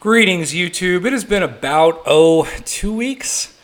Greetings, YouTube. It has been about, 2 weeks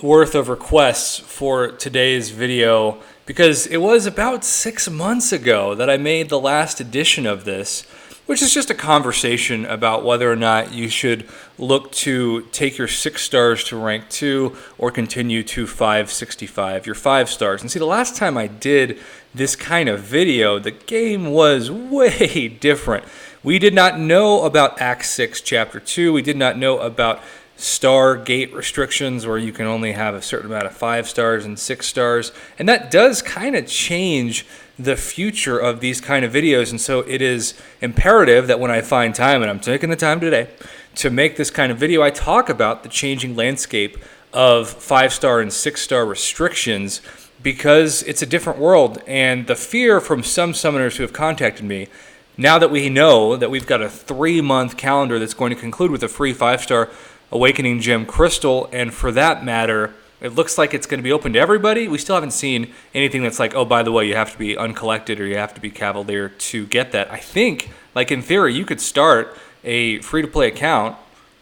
worth of requests for today's video because it was about 6 months ago that I made the last edition of this, which is just a conversation about whether or not you should look to take your 6 stars to rank 2 or continue to 565, your 5 stars. And see, the last time I did this kind of video, the game was way different. We did not know about Act 6, Chapter 2. We did not know about star gate restrictions where you can only have a certain amount of 5 stars and 6 stars. And that does kind of change the future of these kind of videos. And so it is imperative that when I find time, and I'm taking the time today to make this kind of video, I talk about the changing landscape of 5-star and 6-star restrictions because it's a different world. And the fear from some summoners who have contacted me, now that we know that we've got a 3-month calendar that's going to conclude with a free 5-star Awakening Gem Crystal, and for that matter, it looks like it's going to be open to everybody. We still haven't seen anything that's like, oh, by the way, you have to be uncollected or you have to be Cavalier to get that. I think, like in theory, you could start a free-to-play account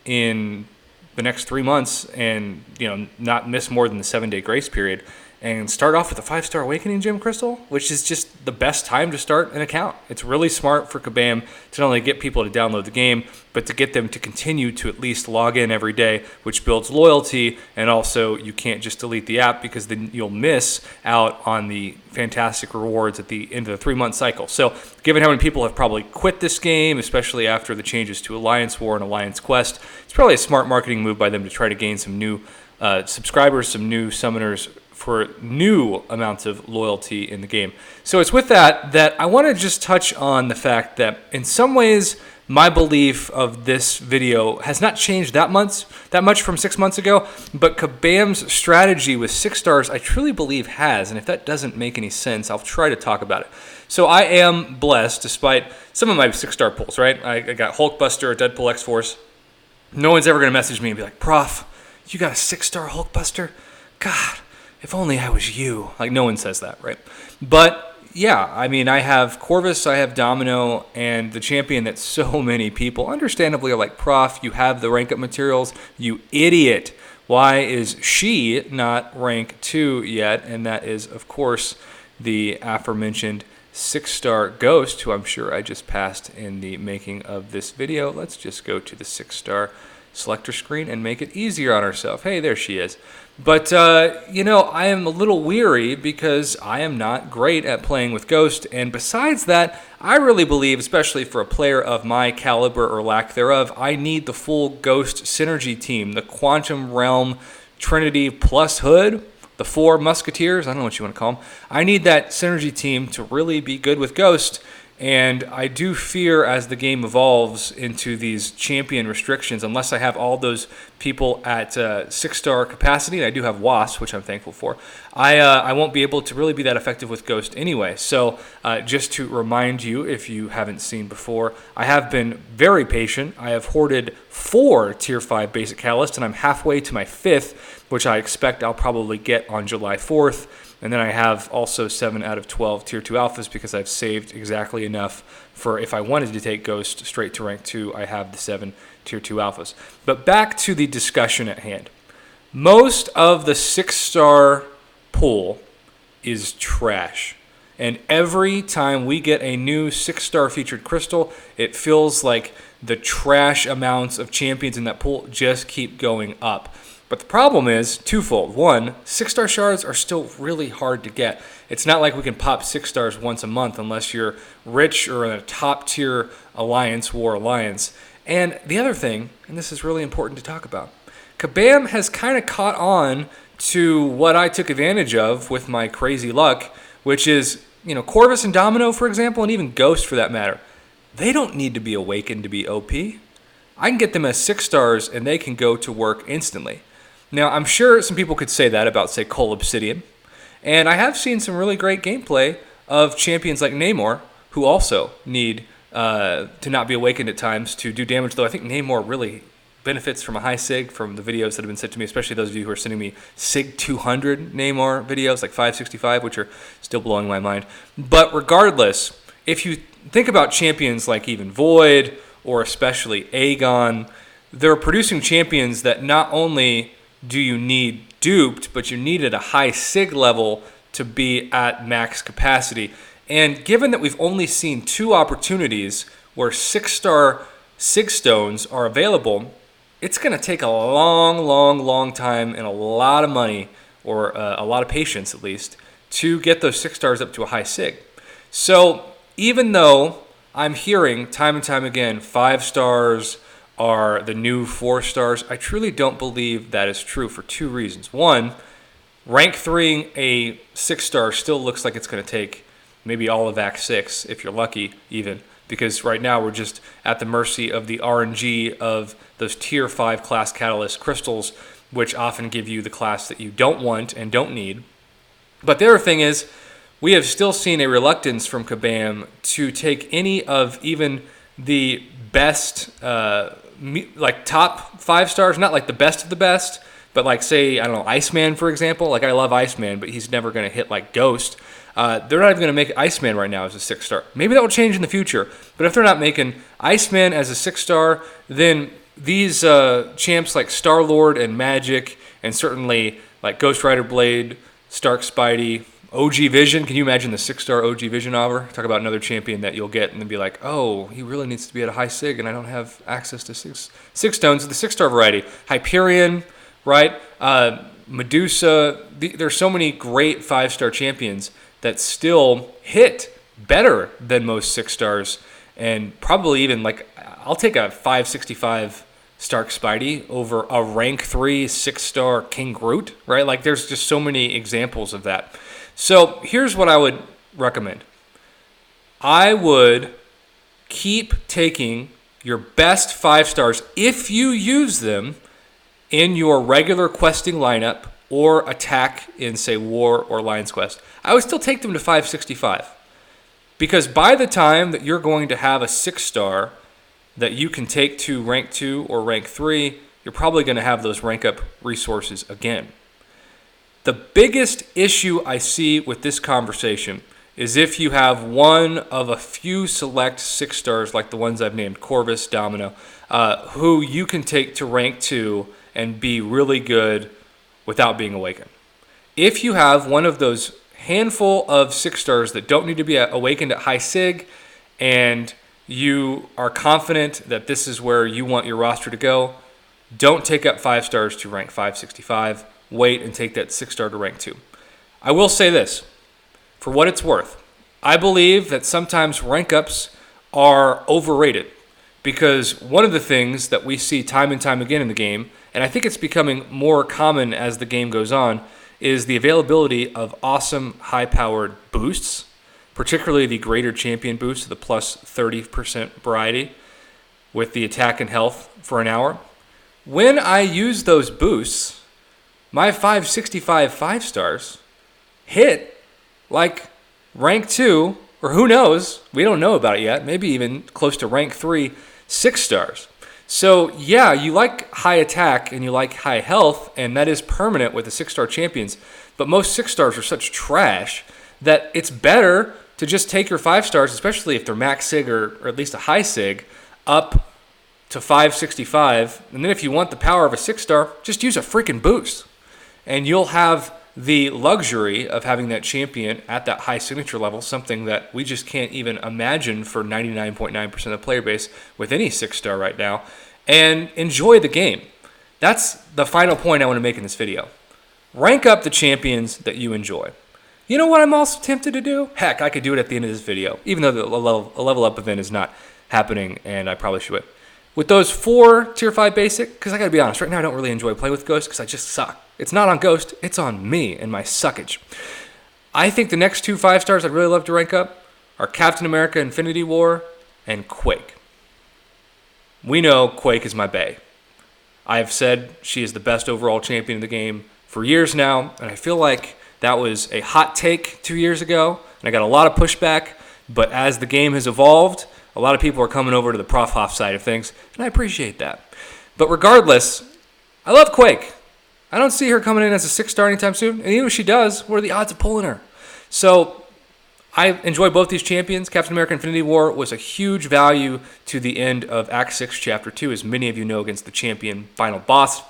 in the next 3 months and not miss more than the 7-day grace period and start off with a 5-star Awakening Gem Crystal, which is just the best time to start an account. It's really smart for Kabam to not only get people to download the game, but to get them to continue to at least log in every day, which builds loyalty, and also you can't just delete the app because then you'll miss out on the fantastic rewards at the end of the 3-month cycle. So given how many people have probably quit this game, especially after the changes to Alliance War and Alliance Quest, it's probably a smart marketing move by them to try to gain some new subscribers, some new summoners, for new amounts of loyalty in the game. So it's with that I want to just touch on the fact that in some ways my belief of this video has not changed that much from 6 months ago, but Kabam's strategy with 6 stars I truly believe has, and if that doesn't make any sense, I'll try to talk about it. So I am blessed despite some of my 6-star pulls, right? I got Hulkbuster, Deadpool X-Force. No one's ever going to message me and be like, Prof, you got a 6-star Hulkbuster? God, if only I was you. Like, no one says that, right? But yeah, I mean, I have Corvus, I have Domino, and the champion that so many people understandably are like, Prof, you have the rank up materials, you idiot. Why is she not rank 2 yet? And that is, of course, the aforementioned 6-star Ghost, who I'm sure I just passed in the making of this video. Let's just go to the 6-star selector screen and make it easier on ourselves. Hey, there she is. But, I am a little weary because I am not great at playing with Ghost. And besides that, I really believe, especially for a player of my caliber or lack thereof, I need the full Ghost synergy team, the Quantum Realm Trinity plus Hood, the 4 Musketeers, I don't know what you want to call them. I need that synergy team to really be good with Ghost. And I do fear as the game evolves into these champion restrictions, unless I have all those people at 6-star capacity, and I do have Wasp, which I'm thankful for, I won't be able to really be that effective with Ghost anyway. So just to remind you, if you haven't seen before, I have been very patient. I have hoarded 4 Tier 5 basic catalysts, and I'm halfway to my 5th, which I expect I'll probably get on July 4th. And then I have also 7 out of 12 Tier 2 Alphas because I've saved exactly enough for if I wanted to take Ghost straight to rank 2, I have the 7 Tier 2 Alphas. But back to the discussion at hand. Most of the 6-star pool is trash. And every time we get a new 6-star featured crystal, it feels like the trash amounts of champions in that pool just keep going up. But the problem is twofold. One, 6-star shards are still really hard to get. It's not like we can pop 6 stars once a month unless you're rich or in a top tier Alliance War Alliance. And the other thing, and this is really important to talk about, Kabam has kind of caught on to what I took advantage of with my crazy luck, which is, Corvus and Domino, for example, and even Ghost for that matter. They don't need to be awakened to be OP. I can get them as 6 stars and they can go to work instantly. Now, I'm sure some people could say that about, say, Cole Obsidian. And I have seen some really great gameplay of champions like Namor, who also need to not be awakened at times to do damage, though I think Namor really benefits from a high SIG from the videos that have been sent to me, especially those of you who are sending me SIG 200 Namor videos, like 565, which are still blowing my mind. But regardless, if you think about champions like even Void or especially Aegon. They're producing champions that not only do you need duped, but you need at a high sig level to be at max capacity. And given that we've only seen 2 opportunities where 6-star sig stones are available, it's going to take a long time and a lot of money, or a lot of patience at least, to get those 6 stars up to a high sig. So even though I'm hearing time and time again 5 stars are the new 4 stars, I truly don't believe that is true for 2 reasons. One, rank 3 a 6-star still looks like it's going to take maybe all of Act 6, if you're lucky even, because right now we're just at the mercy of the RNG of those Tier 5 class Catalyst crystals, which often give you the class that you don't want and don't need. But the other thing is, we have still seen a reluctance from Kabam to take any of even the best, like top 5 stars, not like the best of the best, but like, say, I don't know, Iceman, for example. Like, I love Iceman, but he's never going to hit like Ghost. They're not even going to make Iceman right now as a 6-star. Maybe that will change in the future. But if they're not making Iceman as a 6-star, then these champs like Star-Lord and Magic, and certainly like Ghost Rider Blade, Stark Spidey, OG Vision. Can you imagine the 6-star OG Vision over? Talk about another champion that you'll get and then be like, oh, he really needs to be at a high sig, and I don't have access to six stones of the 6-star variety. Hyperion, right? Medusa. There's so many great 5-star champions that still hit better than most 6 stars, and probably even like, I'll take a 565 Stark Spidey over a rank 3 6-star King Groot, right? Like, there's just so many examples of that. So here's what I would recommend. I would keep taking your best 5 stars if you use them in your regular questing lineup or attack in, say, War or Lion's Quest. I would still take them to 565, because by the time that you're going to have a 6-star that you can take to rank 2 or rank 3, you're probably going to have those rank up resources again. The biggest issue I see with this conversation is if you have one of a few select 6 stars like the ones I've named, Corvus, Domino, who you can take to rank 2 and be really good without being awakened. If you have one of those handful of 6 stars that don't need to be awakened at high sig, and you are confident that this is where you want your roster to go, don't take up 5 stars to rank 565. Wait and take that 6-star to rank 2. I will say this, for what it's worth, I believe that sometimes rank ups are overrated, because one of the things that we see time and time again in the game, and I think it's becoming more common as the game goes on, is the availability of awesome high-powered boosts, particularly the greater champion boost, the plus 30% variety with the attack and health for an hour. When I use those boosts, my 565 5 stars hit like rank 2, or who knows, we don't know about it yet, maybe even close to rank 3 6 stars. So yeah, you like high attack and you like high health, and that is permanent with the 6-star champions, but most 6 stars are such trash that it's better to just take your 5 stars, especially if they're max sig or at least a high sig, up to 565, and then if you want the power of a 6-star, just use a freaking boost. And you'll have the luxury of having that champion at that high signature level, something that we just can't even imagine for 99.9% of the player base with any 6-star right now, and enjoy the game. That's the final point I want to make in this video. Rank up the champions that you enjoy. You know what I'm also tempted to do? Heck, I could do it at the end of this video, even though the level up event is not happening, and I probably should. With those 4 Tier 5 basic, because I got to be honest, right now I don't really enjoy playing with Ghost because I just suck. It's not on Ghost, it's on me and my suckage. I think the next 2 5 stars I'd really love to rank up are Captain America Infinity War and Quake. We know Quake is my bae. I have said she is the best overall champion in the game for years now, and I feel like that was a hot take 2 years ago, and I got a lot of pushback, but as the game has evolved, a lot of people are coming over to the Prof Hoff side of things, and I appreciate that. But regardless, I love Quake. I don't see her coming in as a 6-star anytime soon, and even if she does, what are the odds of pulling her? So I enjoy both these champions. Captain America Infinity War was a huge value to the end of Act 6, Chapter 2, as many of you know, against the champion final boss.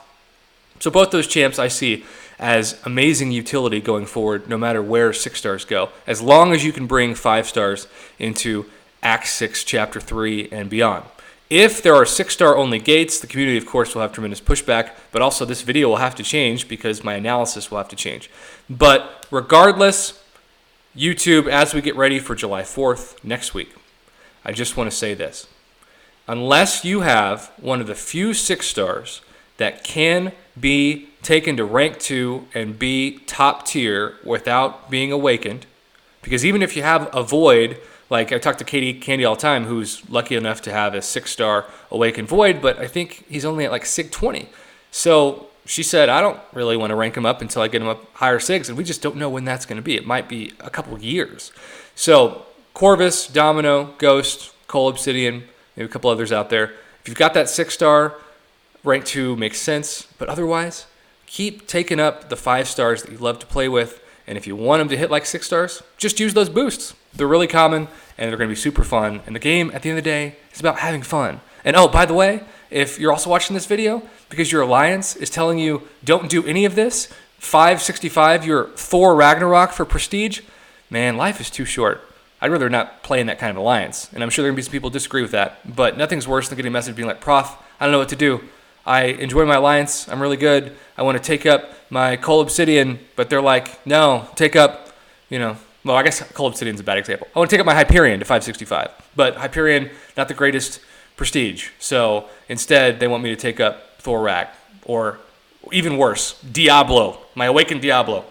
So both those champs I see as amazing utility going forward, no matter where 6 stars go, as long as you can bring 5 stars into Act 6, Chapter 3, and beyond. If there are 6-star only gates, the community, of course, will have tremendous pushback, but also this video will have to change because my analysis will have to change. But regardless, YouTube, as we get ready for July 4th next week, I just want to say this. Unless you have one of the few 6 stars that can be taken to rank 2 and be top tier without being awakened, because even if you have a void, like I talk to Katie Candy all the time, who's lucky enough to have a 6-star awakened void, but I think he's only at like SIG 20. So she said, I don't really want to rank him up until I get him up higher SIGs, and we just don't know when that's going to be. It might be a couple years. So Corvus, Domino, Ghost, Cole Obsidian, maybe a couple others out there. If you've got that 6-star, rank 2 makes sense, but otherwise, keep taking up the 5 stars that you love to play with, and if you want them to hit like 6 stars, just use those boosts. They're really common, and they're going to be super fun, and the game, at the end of the day, is about having fun. And oh, by the way, if you're also watching this video, because your alliance is telling you don't do any of this, 565 your Thor Ragnarok for prestige, man, life is too short. I'd rather not play in that kind of alliance, and I'm sure there are going to be some people who disagree with that, but nothing's worse than getting a message being like, Prof, I don't know what to do. I enjoy my alliance. I'm really good. I want to take up my Cole Obsidian, but they're like, no, take up, well, I guess Cole Obsidian's a bad example. I want to take up my Hyperion to 565, but Hyperion, not the greatest prestige. So instead, they want me to take up Thor Rag, or even worse, Diablo, my Awakened Diablo.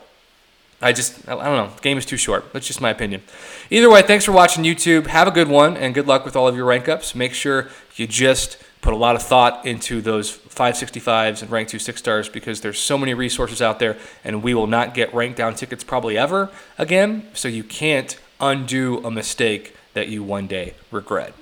I don't know. The game is too short. That's just my opinion. Either way, thanks for watching YouTube. Have a good one, and good luck with all of your rank ups. Make sure you just put a lot of thought into those 565s and rank 2 6 stars, because there's so many resources out there, and we will not get rank down tickets probably ever again, so you can't undo a mistake that you one day regret.